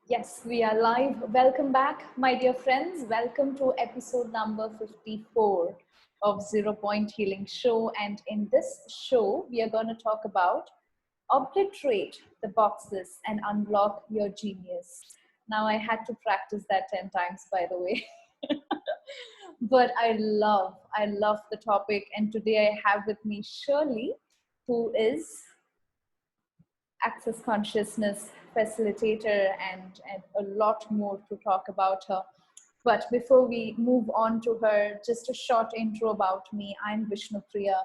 Yes, we are live. Welcome back, my dear friends. Welcome to episode number 54 of Zero Point Healing Show. And in this show, we are going to talk about obliterate the boxes and unblock your genius. Now, I had to practice that 10 times, by the way. But I love the topic. And today I have with me Shirley, who is access consciousness facilitator and a lot more to talk about her. But before we move on to her, just a short intro about me. I'm Vishnupriya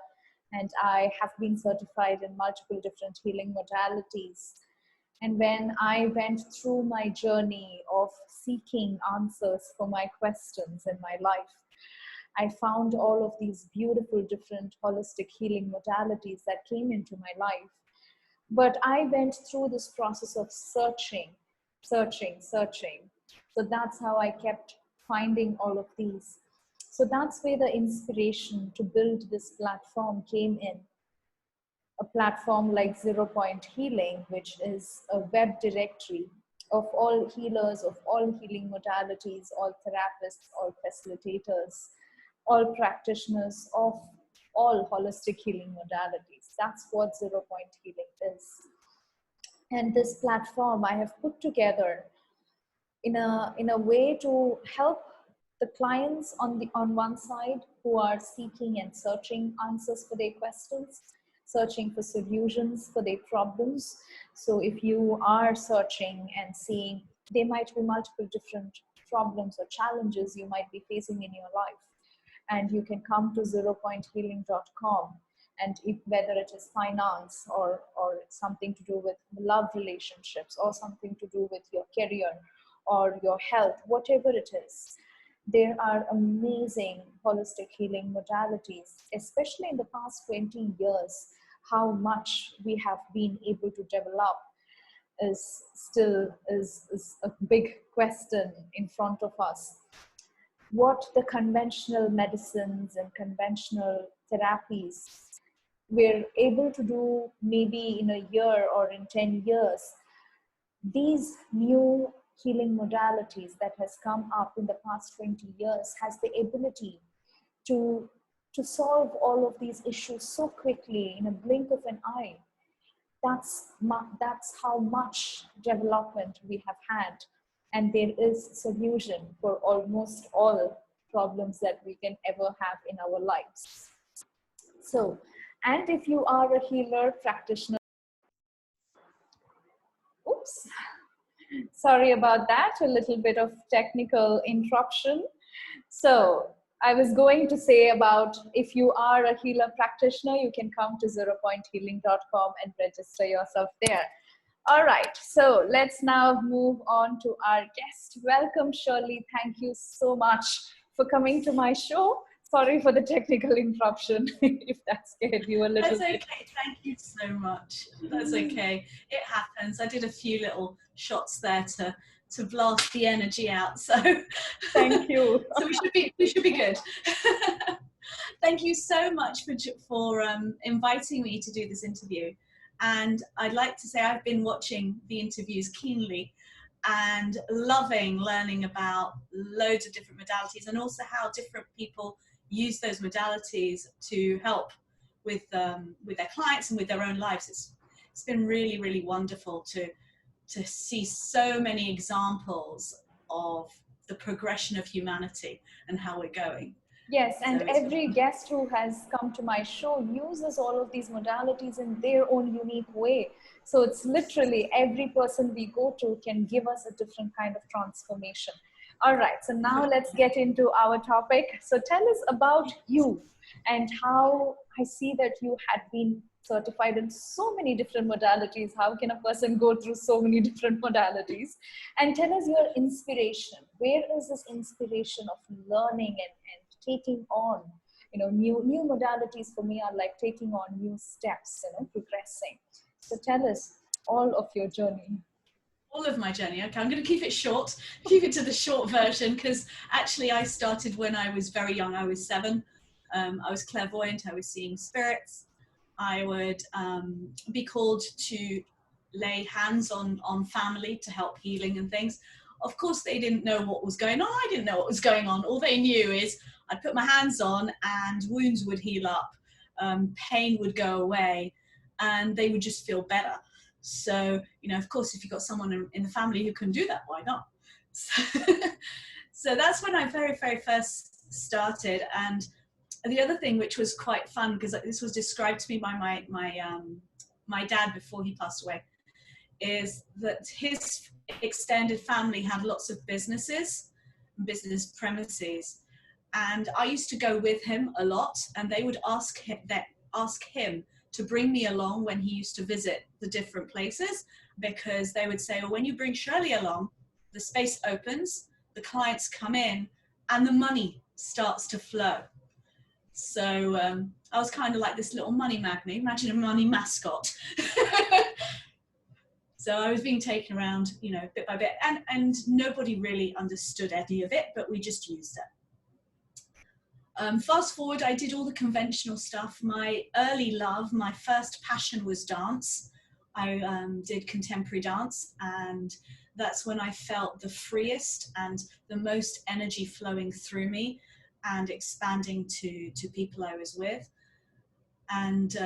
and I have been certified in multiple different healing modalities. And when I went through my journey of seeking answers for my questions in my life, I found all of these beautiful different holistic healing modalities that came into my life. But I went through this process of searching. So that's how I kept finding all of these. So that's where the inspiration to build this platform came in. A platform like Zero Point Healing, which is a web directory of all healers, of all healing modalities, all therapists, all facilitators, all practitioners of all holistic healing modalities. That's what Zero Point Healing is. And this platform I have put together in a way to help the clients on one side who are seeking and searching answers for their questions, searching for solutions for their problems. So if you are searching and seeing, there might be multiple different problems or challenges you might be facing in your life, and you can come to zeropointhealing.com, and whether it is finance or something to do with love relationships or something to do with your career or your health, whatever it is, there are amazing holistic healing modalities, especially in the past 20 years. How much we have been able to develop is still is a big question in front of us. What the conventional medicines and conventional therapies we're able to do maybe in a year or in 10 years, these new healing modalities that has come up in the past 20 years has the ability to solve all of these issues so quickly in a blink of an eye. That's how much development we have had, and there is solution for almost all problems that we can ever have in our lives. So, and if you are a healer practitioner, oops, sorry about that, a little bit of technical interruption. So I was going to say about, if you are a healer practitioner, you can come to zeropointhealing.com and register yourself there. All right, so let's now move on to our guest. Welcome, Shirley. Thank you so much for coming to my show. Sorry for the technical interruption, if that scared you a little bit. That's okay, thank you so much. That's okay, it happens. I did a few little shots there to blast the energy out, so thank you. So we should be good. Thank you so much for inviting me to do this interview. And I'd like to say I've been watching the interviews keenly and loving learning about loads of different modalities, and also how different people use those modalities to help with their clients and with their own lives. It's been really, really wonderful to see so many examples of the progression of humanity and how we're going. Yes, and so every guest who has come to my show uses all of these modalities in their own unique way. So it's literally every person we go to can give us a different kind of transformation. All right, so now let's get into our topic. So tell us about you and how I see that you had been certified in so many different modalities. How can a person go through so many different modalities? And tell us your inspiration. Where is this inspiration of learning and taking on, new modalities for me are like taking on new steps, progressing. So tell us all of your journey. All of my journey. Okay, I'm going to keep it short, keep it to the short version, because actually I started when I was very young. I was 7. I was clairvoyant. I was seeing spirits. I would be called to lay hands on family to help healing and things. Of course, they didn't know what was going on. I didn't know what was going on. All they knew is I'd put my hands on and wounds would heal up, pain would go away, and they would just feel better. So, you know, of course, if you've got someone in the family who can do that, why not? So that's when I very, very first started. And the other thing, which was quite fun, because this was described to me by my dad before he passed away, is that his extended family had lots of business premises, and I used to go with him a lot, and they would ask him to bring me along when he used to visit the different places, because they would say, well, when you bring Shirley along, the space opens, the clients come in, and the money starts to flow. So I was kind of like this little money magnet. Imagine a money mascot. So I was being taken around, you know, bit by bit, and nobody really understood any of it, but we just used it. Fast forward, I did all the conventional stuff. My early love, my first passion was dance. I did contemporary dance, and that's when I felt the freest and the most energy flowing through me and expanding to people I was with. And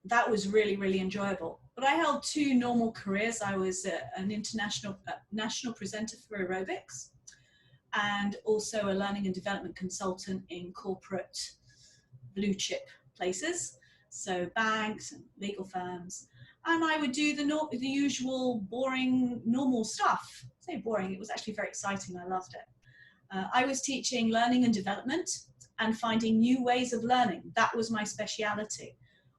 that was really, really enjoyable. But I held two normal careers. I was an international national presenter for aerobics, and also a learning and development consultant in corporate blue chip places, so banks and legal firms. And I would do the usual boring, normal stuff. I say boring, it was actually very exciting. I loved it. I was teaching learning and development and finding new ways of learning. That was my speciality.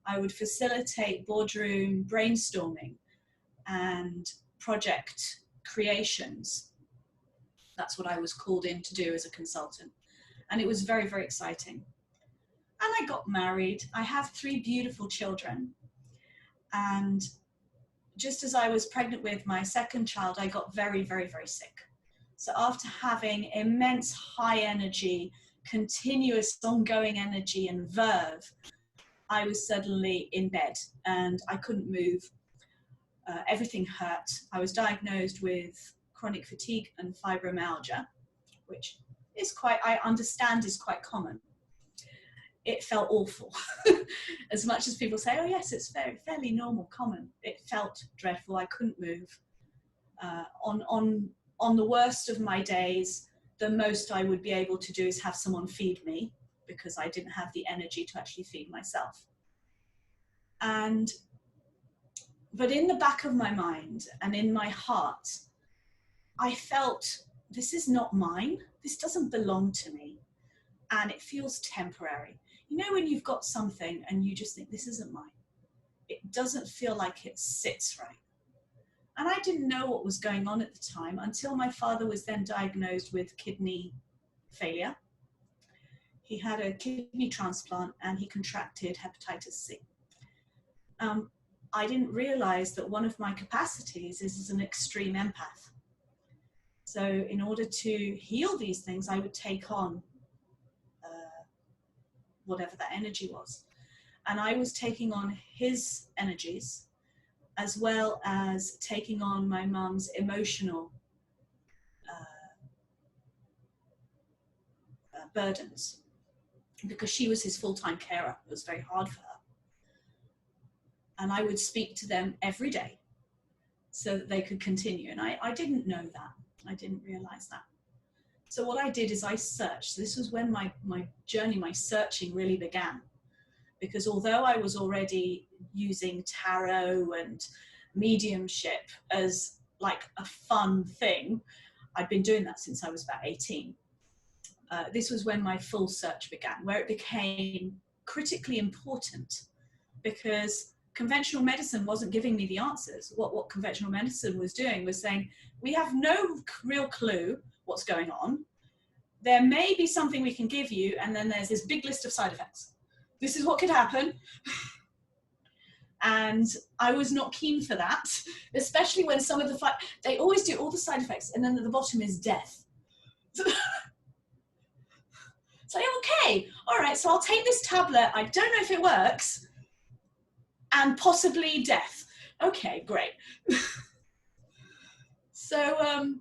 I would facilitate boardroom brainstorming and project creations. That's what I was called in to do as a consultant. And it was very, very exciting. And I got married. I have 3 beautiful children. And just as I was pregnant with my second child, I got very, very, very sick. So after having immense high energy, continuous ongoing energy and verve, I was suddenly in bed and I couldn't move. Everything hurt. I was diagnosed with chronic fatigue and fibromyalgia, which is I understand is quite common. It felt awful. As much as people say, oh yes, it's fairly normal, common. It felt dreadful. I couldn't move. On the worst of my days, the most I would be able to do is have someone feed me, because I didn't have the energy to actually feed myself. But in the back of my mind and in my heart, I felt, this is not mine. This doesn't belong to me. And it feels temporary. You know, when you've got something and you just think, this isn't mine. It doesn't feel like it sits right. And I didn't know what was going on at the time until my father was then diagnosed with kidney failure. He had a kidney transplant and he contracted hepatitis C. I didn't realize that one of my capacities is as an extreme empath. So in order to heal these things, I would take on whatever that energy was. And I was taking on his energies, as well as taking on my mum's emotional burdens, because she was his full-time carer. It was very hard for her. And I would speak to them every day so that they could continue. And I didn't know that. I didn't realize that. So what I did is I searched. This was when my journey, my searching really began. Because although I was already using tarot and mediumship as like a fun thing, I'd been doing that since I was about 18. This was when my full search began, where it became critically important, because conventional medicine wasn't giving me the answers. What conventional medicine was doing was saying, we have no real clue what's going on. There may be something we can give you, and then there's this big list of side effects. This is what could happen. And I was not keen for that, especially when some of they always do all the side effects, and then at the bottom is death. So, okay, all right, so I'll take this tablet. I don't know if it works, and possibly death. Okay, great. So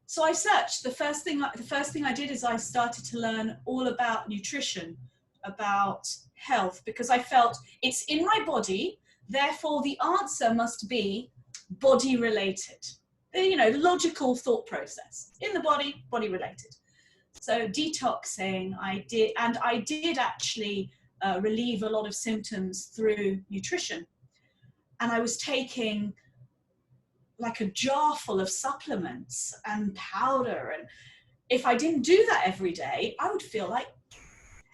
so I searched. The first thing I did is I started to learn all about nutrition, about health, because I felt it's in my body, therefore the answer must be body related. You know, the logical thought process. In the body, body related. So detoxing, I did actually relieve a lot of symptoms through nutrition. And I was taking like a jar full of supplements and powder, and if I didn't do that every day, I would feel like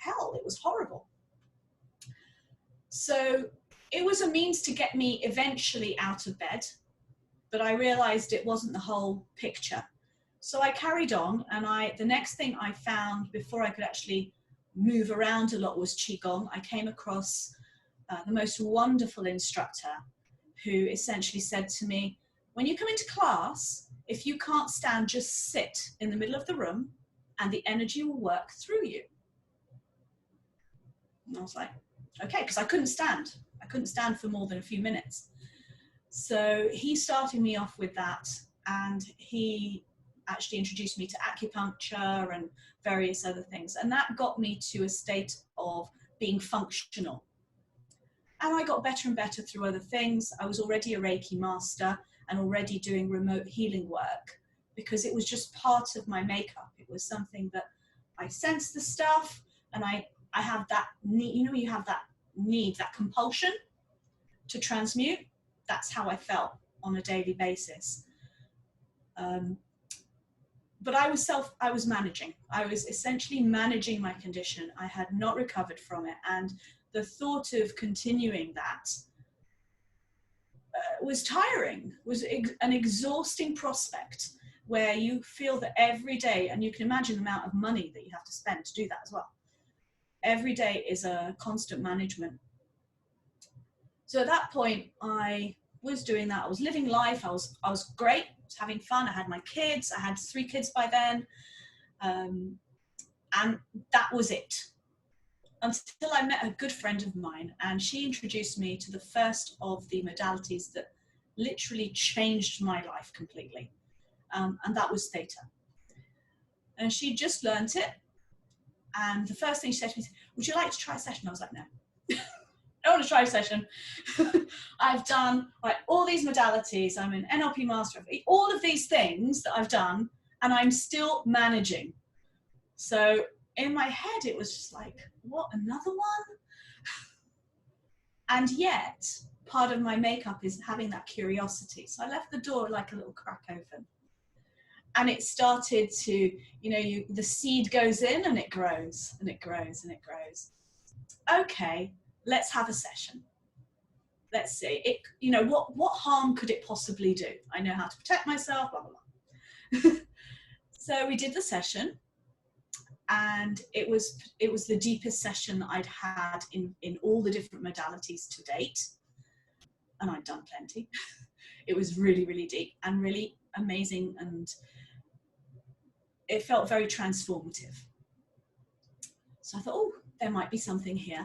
hell. It was horrible. So it was a means to get me eventually out of bed, but I realized it wasn't the whole picture. So I carried on, and the next thing I found before I could actually move around a lot was Qigong. I came across the most wonderful instructor who essentially said to me, when you come into class, if you can't stand, just sit in the middle of the room and the energy will work through you. And I was like, okay, because I couldn't stand. I couldn't stand for more than a few minutes. So he started me off with that, and he actually introduced me to acupuncture and various other things. And that got me to a state of being functional. And I got better and better through other things. I was already a Reiki master and already doing remote healing work, because it was just part of my makeup. It was something that I sensed the stuff, and I have that need, you know, you have that need, that compulsion to transmute. That's how I felt on a daily basis. But I was managing. I was essentially managing my condition. I had not recovered from it. And the thought of continuing that was tiring, was an exhausting prospect, where you feel that every day, and you can imagine the amount of money that you have to spend to do that as well. Every day is a constant management. So at that point, I was doing that. I was living life. I was great. I was having fun. I had my kids. I had 3 kids by then. And that was it. Until I met a good friend of mine, and she introduced me to the first of the modalities that literally changed my life completely. And that was theta. And she just learnt it. And the first thing she said to me, would you like to try a session? I was like, no. I want to try a session. I've done all these modalities. I'm an NLP master. All of these things that I've done, and I'm still managing. So in my head, it was just like, what, another one? And yet, part of my makeup is having that curiosity. So I left the door like a little crack open. And it started to, you know, the seed goes in and it grows and it grows and it grows. Okay, let's have a session. Let's see. It, you know, what harm could it possibly do? I know how to protect myself, blah, blah, blah. So we did the session, and it was the deepest session I'd had in all the different modalities to date. And I'd done plenty. It was really, really deep and really amazing, and it felt very transformative. So I thought, oh, there might be something here.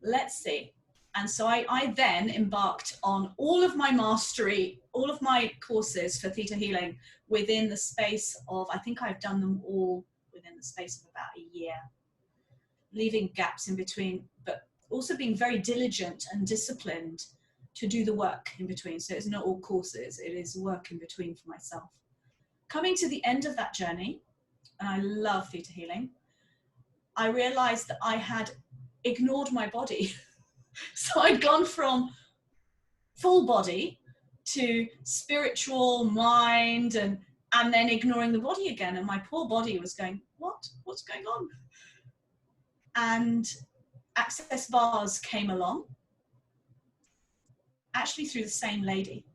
Let's see. And so I then embarked on all of my mastery, all of my courses for theta healing within the space of, I think I've done them all within the space of about a year, leaving gaps in between, but also being very diligent and disciplined to do the work in between. So it's not all courses, it is work in between for myself. Coming to the end of that journey, and I love theta healing, I realized that I had ignored my body. So I'd gone from full body to spiritual mind, and then ignoring the body again. And my poor body was going, what's going on? And access bars came along, actually through the same lady.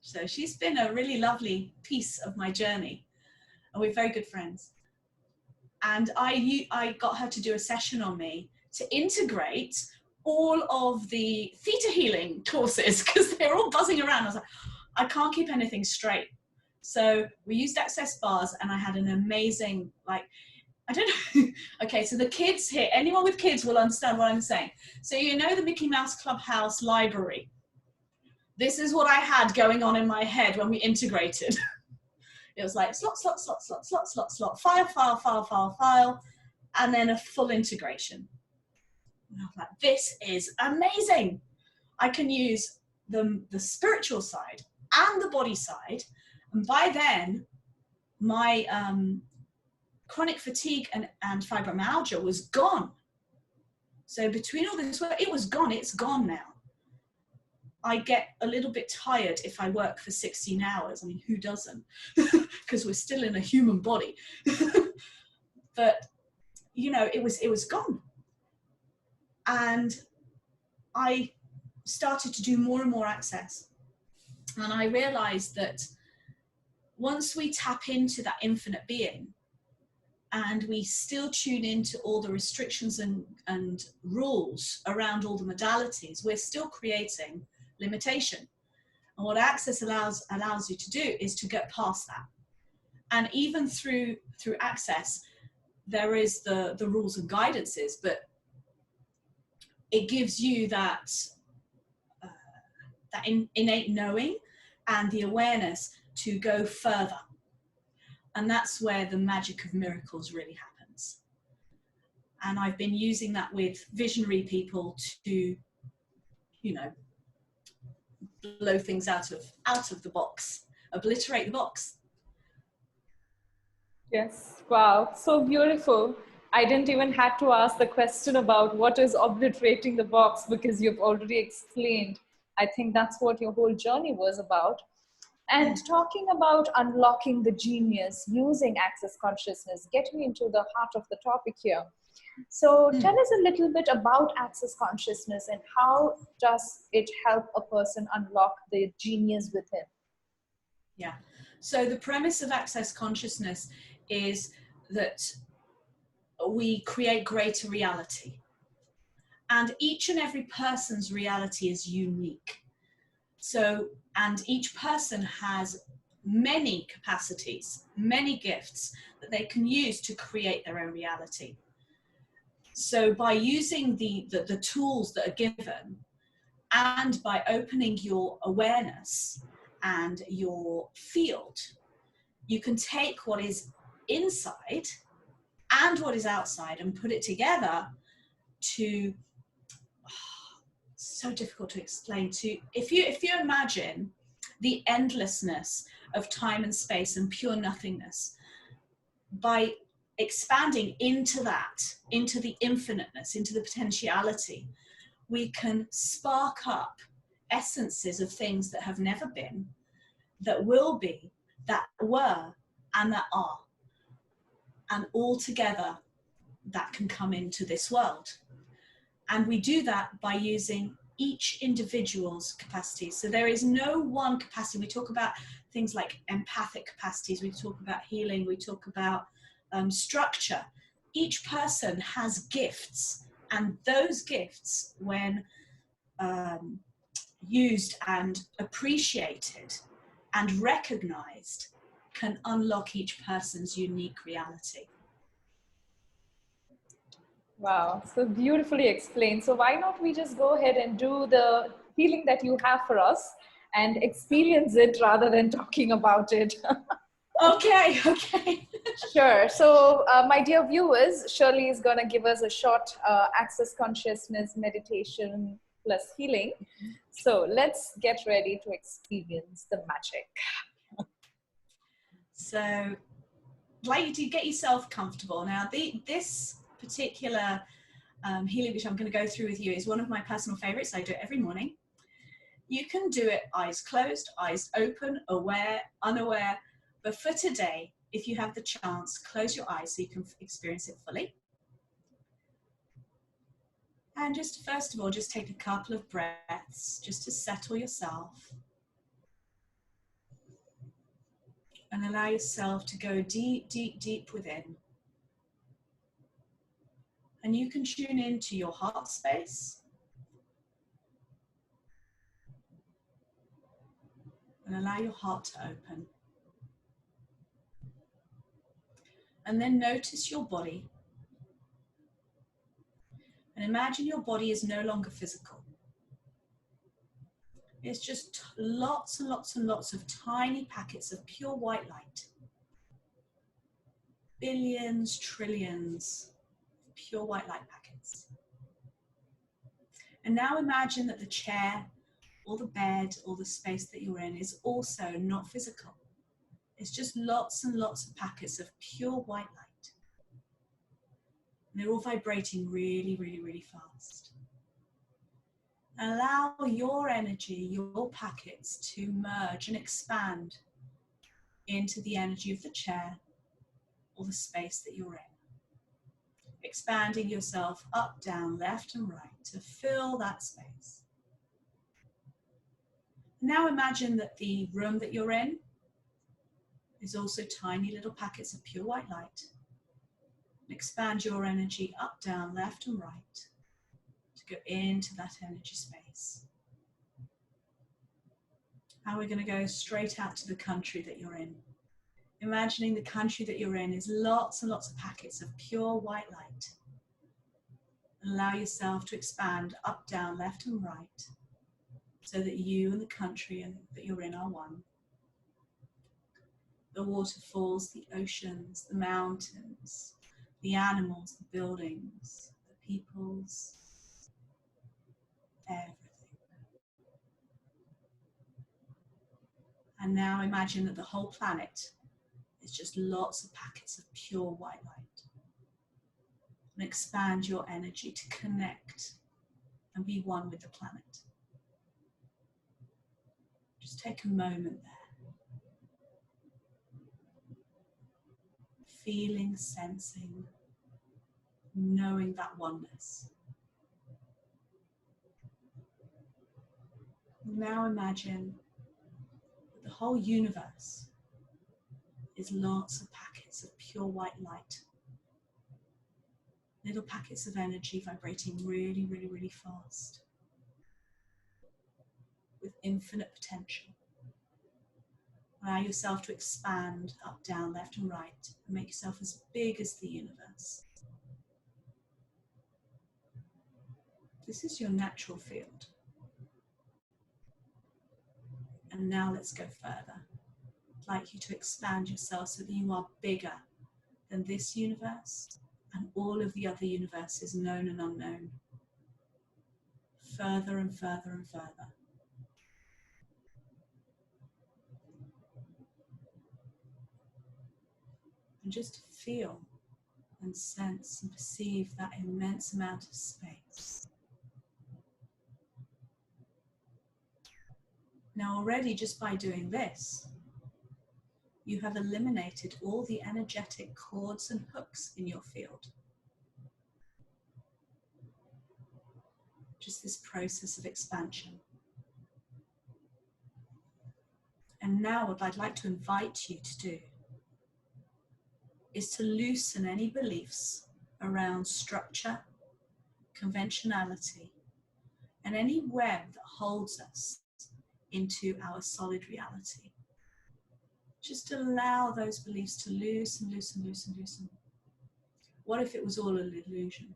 So she's been a really lovely piece of my journey, and we're very good friends. And I got her to do a session on me to integrate all of the theta healing courses, because they're all buzzing around. I was like, I can't keep anything straight. So we used access bars, and I had an amazing, like, I don't know. Okay, so the kids here, anyone with kids will understand what I'm saying. So you know the Mickey Mouse Clubhouse library. This is what I had going on in my head when we integrated. It was like slot, slot, slot, slot, slot, slot, slot, file, file, file, file, file, and then a full integration. And I was like, this is amazing. I can use the spiritual side and the body side. And by then, my chronic fatigue and fibromyalgia was gone. So between all this work, it was gone. It's gone now. I get a little bit tired if I work for 16 hours. I mean, who doesn't? Because we're still in a human body. But, you know, it was gone. And I started to do more and more access. And I realized that once we tap into that infinite being, and we still tune into all the restrictions and rules around all the modalities, we're still creating limitation. And what access allows you to do is to get past that. And even through access, there is the rules and guidances, but it gives you that innate knowing and the awareness to go further. And that's where the magic of miracles really happens. And I've been using that with visionary people to, you know, blow things out of the box, obliterate the box. Yes, wow, so beautiful. I didn't even have to ask the question about what is obliterating the box, because you've already explained. I think that's what your whole journey was about. And talking about unlocking the genius using access consciousness, getting into the heart of the topic here. So tell us a little bit about access consciousness and how does it help a person unlock the genius within? Yeah. So the premise of access consciousness is that we create greater reality. And each and every person's reality is unique. So, and each person has many capacities, many gifts that they can use to create their own reality. So by using the tools that are given, and by opening your awareness and your field, you can take what is inside and what is outside and put it together to, so difficult to explain, to, if you imagine the endlessness of time and space and pure nothingness, by expanding into that, into the infiniteness, into the potentiality, we can spark up essences of things that have never been, that will be, that were, and that are. And all together, that can come into this world. And we do that by using each individual's capacities. So there is no one capacity. We talk about things like empathic capacities. We talk about healing. We talk about structure. Each person has gifts. And those gifts, when used and appreciated and recognized, can unlock each person's unique reality. Wow, so beautifully explained. So why not we just go ahead and do the healing that you have for us and experience it rather than talking about it. Okay. Sure. So my dear viewers, Shirley is going to give us a short access consciousness meditation plus healing. So let's get ready to experience the magic. So I'd like you to get yourself comfortable. Now this particular healing, which I'm going to go through with you, is one of my personal favorites. I do it every morning. You can do it eyes closed, eyes open, aware, unaware. But for today, if you have the chance, close your eyes so you can experience it fully. And just first of all, just take a couple of breaths just to settle yourself. And allow yourself to go deep, deep, deep within. And you can tune into your heart space. And allow your heart to open. And then notice your body. And imagine your body is no longer physical. It's just lots and lots and lots of tiny packets of pure white light. Billions, trillions of pure white light packets. And now imagine that the chair or the bed or the space that you're in is also not physical. It's just lots and lots of packets of pure white light. And they're all vibrating really, really, really fast. Allow your energy, your packets to merge and expand into the energy of the chair or the space that you're in. Expanding yourself up, down, left and right to fill that space. Now imagine that the room that you're in is also tiny little packets of pure white light. Expand your energy up, down, left and right to go into that energy space. Now we're going to go straight out to the country that you're in. Imagining the country that you're in is lots and lots of packets of pure white light. Allow yourself to expand up, down, left and right so that you and the country that you're in are one. The waterfalls, the oceans, the mountains, the animals, the buildings, the peoples, everything. And now imagine that the whole planet is just lots of packets of pure white light. And expand your energy to connect and be one with the planet. Just take a moment there. Feeling, sensing, knowing that oneness. Now imagine that the whole universe is lots of packets of pure white light. Little packets of energy vibrating really, really, really fast. With infinite potential. Allow yourself to expand up, down, left and right and make yourself as big as the universe. This is your natural field. And now let's go further. I'd like you to expand yourself so that you are bigger than this universe and all of the other universes, known and unknown. Further and further and further. And just feel and sense and perceive that immense amount of space. Now already, just by doing this, you have eliminated all the energetic cords and hooks in your field. Just this process of expansion. And now what I'd like to invite you to do is to loosen any beliefs around structure, conventionality, and any web that holds us into our solid reality. Just allow those beliefs to loosen, loosen, loosen, loosen. What if it was all an illusion?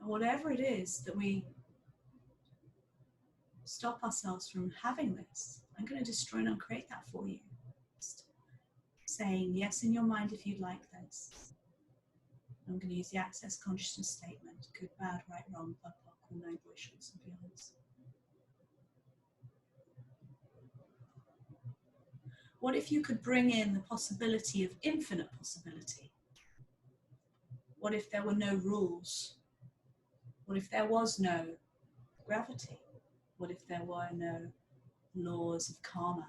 And whatever it is that we stop ourselves from having this, I'm going to destroy and uncreate that for you. Just saying yes in your mind if you'd like this. I'm going to use the access consciousness statement. Good, bad, right, wrong, blood, all no bushels and beyonds. What if you could bring in the possibility of infinite possibility? What if there were no rules? What if there was no gravity? What if there were no laws of karma?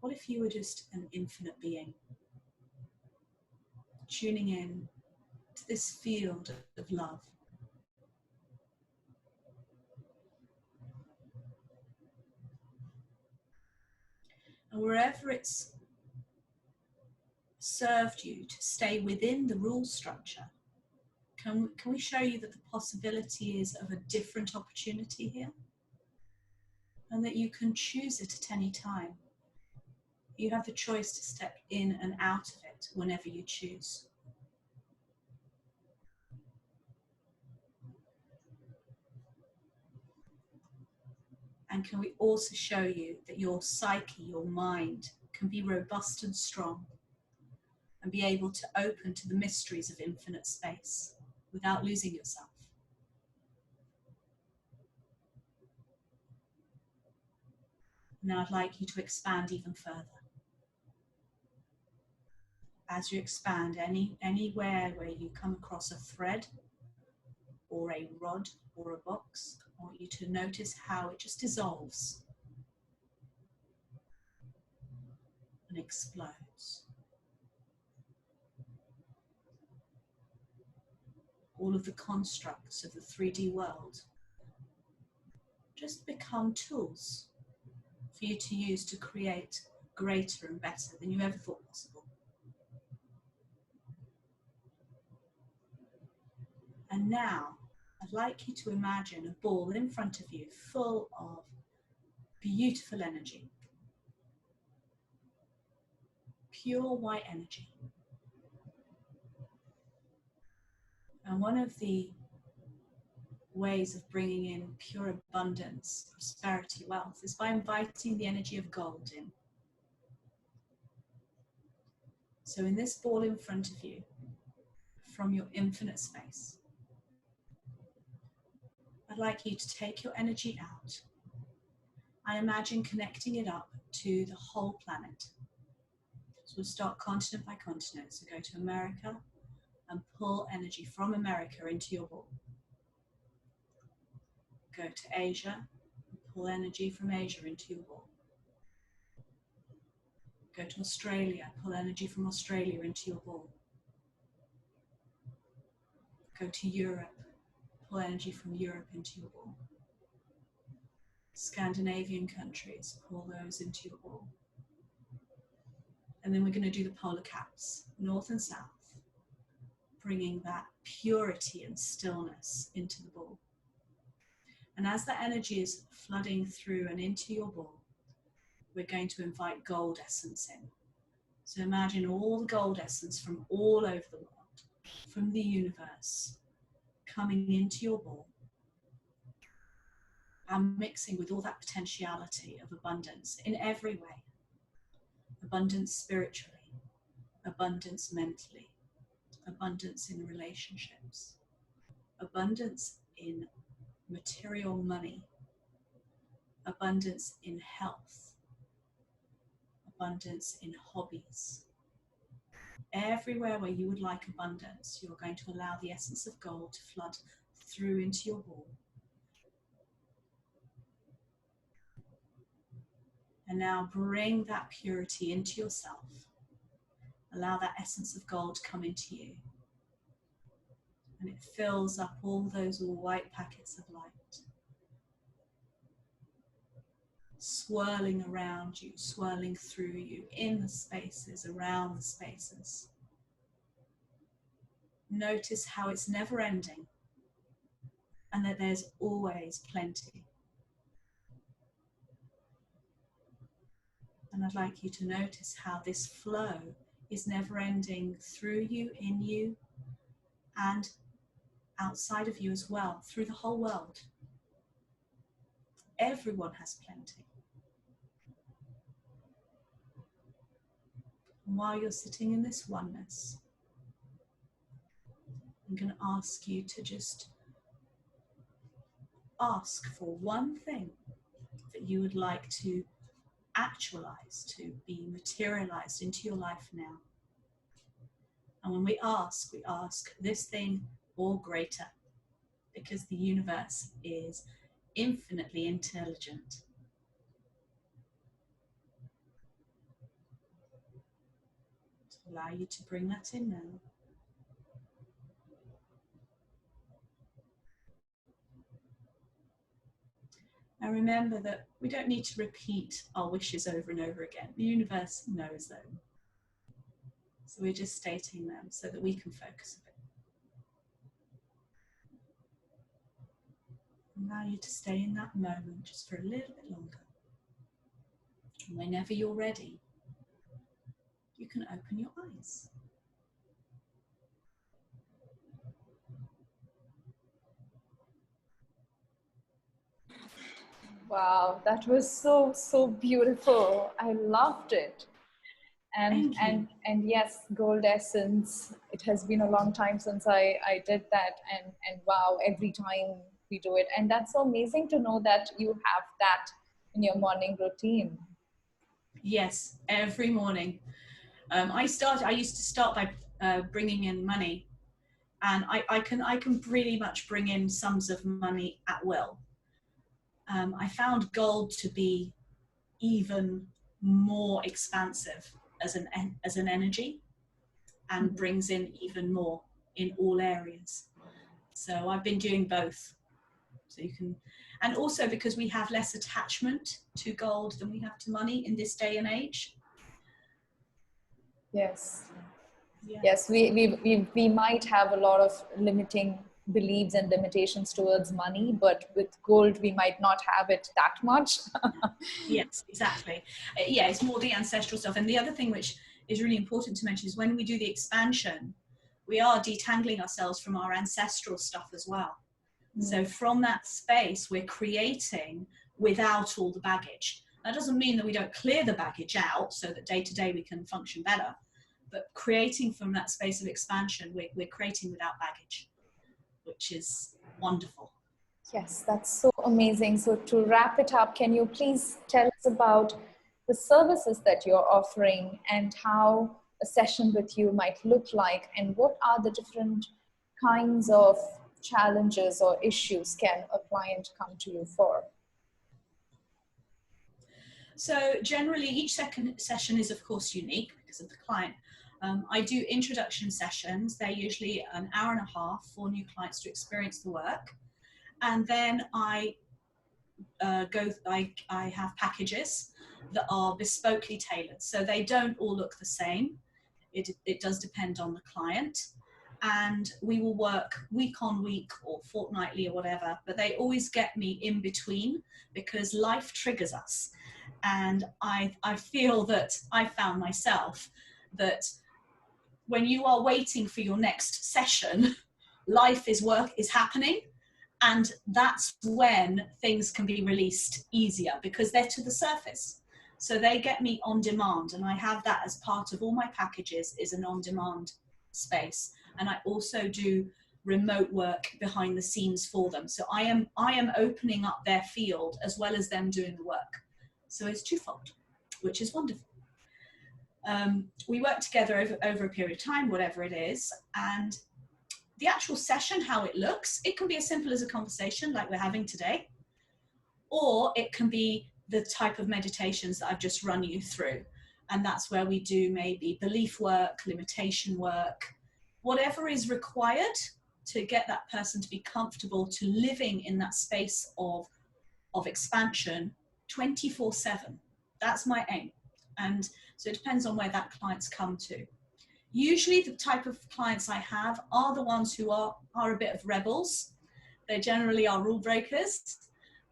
What if you were just an infinite being? Tuning in to this field of love. And wherever it's served you to stay within the rule structure, can we show you that the possibility is of a different opportunity here? And that you can choose it at any time. You have the choice to step in and out of it whenever you choose. And can we also show you that your psyche, your mind, can be robust and strong and be able to open to the mysteries of infinite space without losing yourself. Now I'd like you to expand even further. As you expand, anywhere where you come across a thread or a rod or a box, I want you to notice how it just dissolves and explodes. All of the constructs of the 3D world just become tools for you to use to create greater and better than you ever thought possible. And now, I'd like you to imagine a ball in front of you full of beautiful energy, pure white energy. And one of the ways of bringing in pure abundance, prosperity, wealth is by inviting the energy of gold in. So in this ball in front of you, from your infinite space, I'd like you to take your energy out and imagine connecting it up to the whole planet. So we'll start continent by continent. So go to America and pull energy from America into your ball. Go to Asia and pull energy from Asia into your ball. Go to Australia, pull energy from Australia into your ball. Go to Europe, pull energy from Europe into your ball. Scandinavian countries, pull those into your ball. And then we're going to do the polar caps, north and south, bringing that purity and stillness into the ball. And as that energy is flooding through and into your ball, we're going to invite gold essence in. So imagine all the gold essence from all over the world, from the universe, coming into your ball and mixing with all that potentiality of abundance in every way. Abundance spiritually, abundance mentally, abundance in relationships, abundance in material money, abundance in health, abundance in hobbies. Everywhere where you would like abundance, you're going to allow the essence of gold to flood through into your ball. And now bring that purity into yourself. Allow that essence of gold to come into you. And it fills up all those white packets of light, swirling around you, swirling through you, in the spaces, around the spaces. Notice how it's never ending and that there's always plenty. And I'd like you to notice how this flow is never ending through you, in you, and outside of you as well, through the whole world. Everyone has plenty. And while you're sitting in this oneness, I'm going to ask you to just ask for one thing that you would like to actualize, to be materialized into your life now. And when we ask this thing or greater, because the universe is infinitely intelligent. To allow you to bring that in now. And remember that we don't need to repeat our wishes over and over again. The universe knows them. So we're just stating them so that we can focus a bit. Allow you to stay in that moment just for a little bit longer. And whenever you're ready, you can open your eyes. Wow, that was so, so beautiful. I loved it. And Thank you. and yes, gold essence. It has been a long time since I did that, and wow, every time we do it. And that's so amazing to know that you have that in your morning routine. Yes, every morning. I used to start by bringing in money, and I can pretty much bring in sums of money at will. I found gold to be even more expansive as an energy, and Mhm. brings in even more in all areas. So I've been doing both. So you can, and also because we have less attachment to gold than we have to money in this day and age. Yes. Yeah. Yes, we might have a lot of limiting beliefs and limitations towards money, but with gold, we might not have it that much. Yes, exactly. Yeah, it's more the ancestral stuff. And the other thing which is really important to mention is when we do the expansion, we are detangling ourselves from our ancestral stuff as well. So from that space, we're creating without all the baggage. That doesn't mean that we don't clear the baggage out so that day to day we can function better. But creating from that space of expansion, we're creating without baggage, which is wonderful. Yes, that's so amazing. So, to wrap it up, can you please tell us about the services that you're offering and how a session with you might look like, and what are the different kinds of challenges or issues can a client come to you for? So generally each second session is of course unique because of the client. I do introduction sessions. They're usually an hour and a half for new clients to experience the work. And then I have packages that are bespokely tailored. So they don't all look the same. It does depend on the client. And we will work week on week or fortnightly or whatever, but they always get me in between because life triggers us. And I feel that I found myself that when you are waiting for your next session, life is happening, and that's when things can be released easier because they're to the surface. So they get me on demand, and I have that as part of all my packages is an on-demand space. And I also do remote work behind the scenes for them. So I am opening up their field as well as them doing the work. So it's twofold, which is wonderful. We work together over a period of time, whatever it is, and the actual session, how it looks, it can be as simple as a conversation like we're having today, or it can be the type of meditations that I've just run you through. And that's where we do maybe belief work, limitation work, whatever is required to get that person to be comfortable to living in that space of expansion 24/7. That's my aim. And so it depends on where that client's come to. Usually the type of clients I have are the ones who are a bit of rebels. They generally are rule breakers.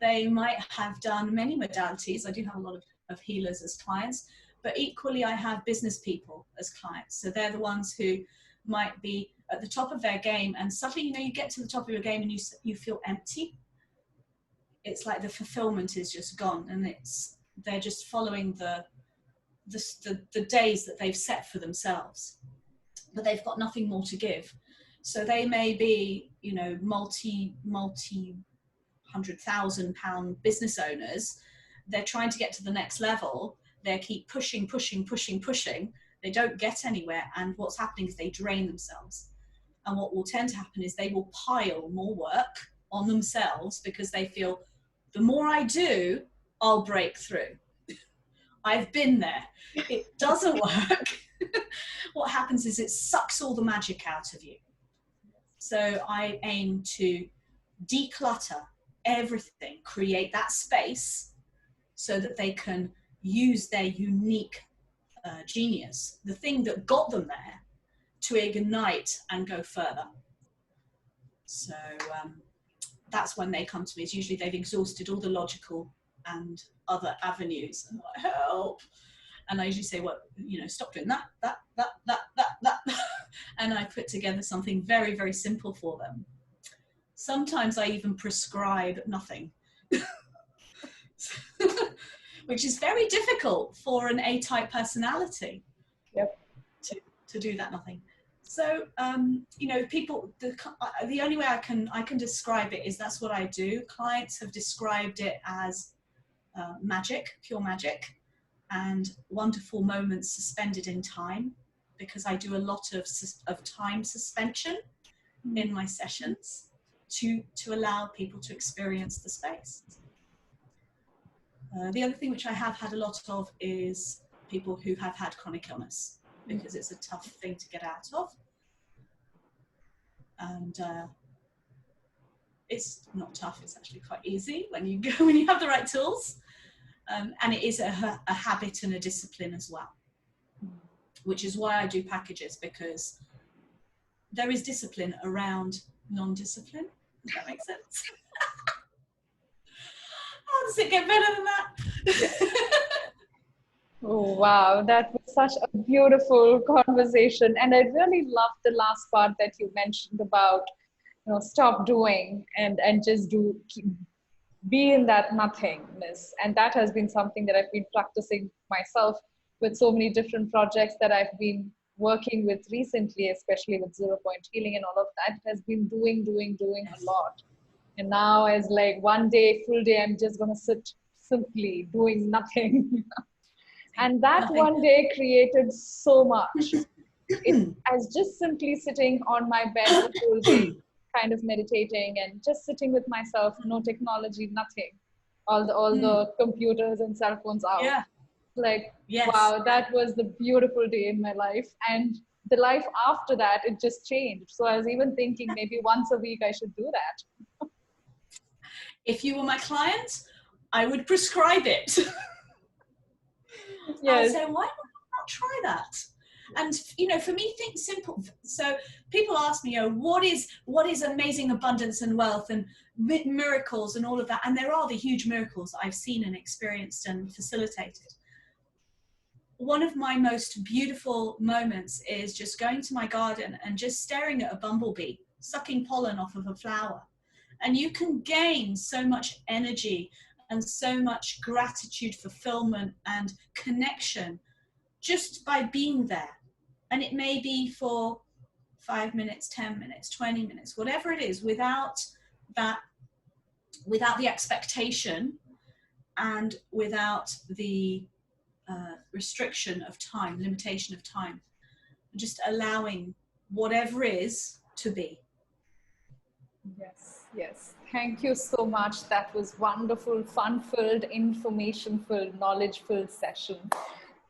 They might have done many modalities. I do have a lot of healers as clients, but equally I have business people as clients. So they're the ones who might be at the top of their game, and suddenly, you get to the top of your game and you feel empty. It's like the fulfillment is just gone, and they're just following the days that they've set for themselves, but they've got nothing more to give. So they may be, multi £100,000 business owners. They're trying to get to the next level. They keep pushing. They don't get anywhere. And what's happening is they drain themselves. And what will tend to happen is they will pile more work on themselves because they feel the more I do, I'll break through. I've been there. It doesn't work. What happens is it sucks all the magic out of you. So I aim to declutter everything, create that space so that they can use their unique genius, the thing that got them there, to ignite and go further. So that's when they come to me. It's usually they've exhausted all the logical and other avenues, and like, help. And I usually say, well, stop doing that. And I put together something very, very simple for them. Sometimes I even prescribe nothing. which is very difficult for an A-type personality. Yep. To do that nothing. So, you know, people, the only way I can describe it is that's what I do. Clients have described it as magic, pure magic, and wonderful moments suspended in time, because I do a lot of time suspension in my sessions to allow people to experience the space. The other thing which I have had a lot of is people who have had chronic illness, because it's a tough thing to get out of. And it's not tough, it's actually quite easy when you go, when you have the right tools. And it is a habit and a discipline as well, which is why I do packages, because there is discipline around non-discipline. Does that make sense? How does it get better than that? Oh, wow, that was such a beautiful conversation. And I really loved the last part that you mentioned about, you know, stop doing and just be in that nothingness. And that has been something that I've been practicing myself with so many different projects that I've been working with recently, especially with 0-point healing and all of that. It has been doing a lot. And now as like one day, full day, I'm just going to sit simply doing nothing. And that one day created so much. As just simply sitting on my bed the whole day, kind of meditating and just sitting with myself, no technology, nothing. All the computers and cell phones out. Yeah. Like, yes. Wow, that was the beautiful day in my life. And the life after that, it just changed. So I was even thinking maybe once a week I should do that. If you were my client, I would prescribe it. Yes. I would say, why not try that? And, you know, for me, think simple. So people ask me, you know, what is amazing abundance and wealth and miracles and all of that? And there are the huge miracles that I've seen and experienced and facilitated. One of my most beautiful moments is just going to my garden and just staring at a bumblebee, sucking pollen off of a flower. And you can gain so much energy and so much gratitude, fulfillment, and connection just by being there. And it may be for 5 minutes, 10 minutes, 20 minutes, whatever it is, without the expectation and without the restriction of time, limitation of time, just allowing whatever is to be. Yes. Thank you so much. That was wonderful, fun-filled, information-filled, knowledge-filled session.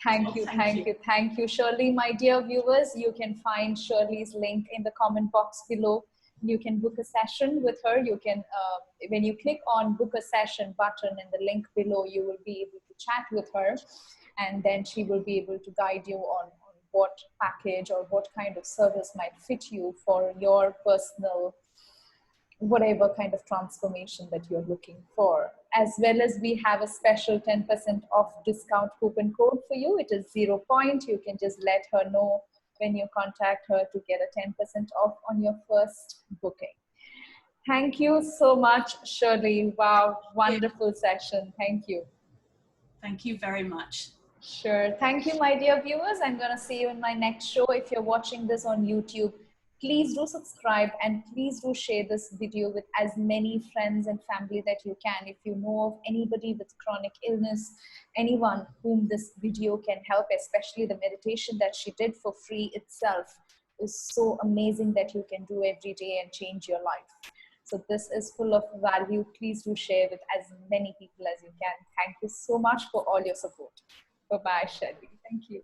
Thank you, Shirley. My dear viewers, you can find Shirley's link in the comment box below. You can book a session with her. You can, when you click on book a session button in the link below, you will be able to chat with her, and then she will be able to guide you on what package or what kind of service might fit you for your personal, whatever kind of transformation that you're looking for. As well as we have a special 10% off discount coupon code for you. It is 0-point. You can just let her know when you contact her to get a 10% off on your first booking. Thank you so much, Shirley. Wow, wonderful session. Thank you. Thank you very much. Sure. Thank you, my dear viewers. I'm going to see you in my next show. If you're watching this on YouTube, please do subscribe and please do share this video with as many friends and family that you can. If you know of anybody with chronic illness, anyone whom this video can help, especially the meditation that she did for free itself is so amazing that you can do every day and change your life. So this is full of value. Please do share with as many people as you can. Thank you so much for all your support. Bye-bye, Shirley. Thank you.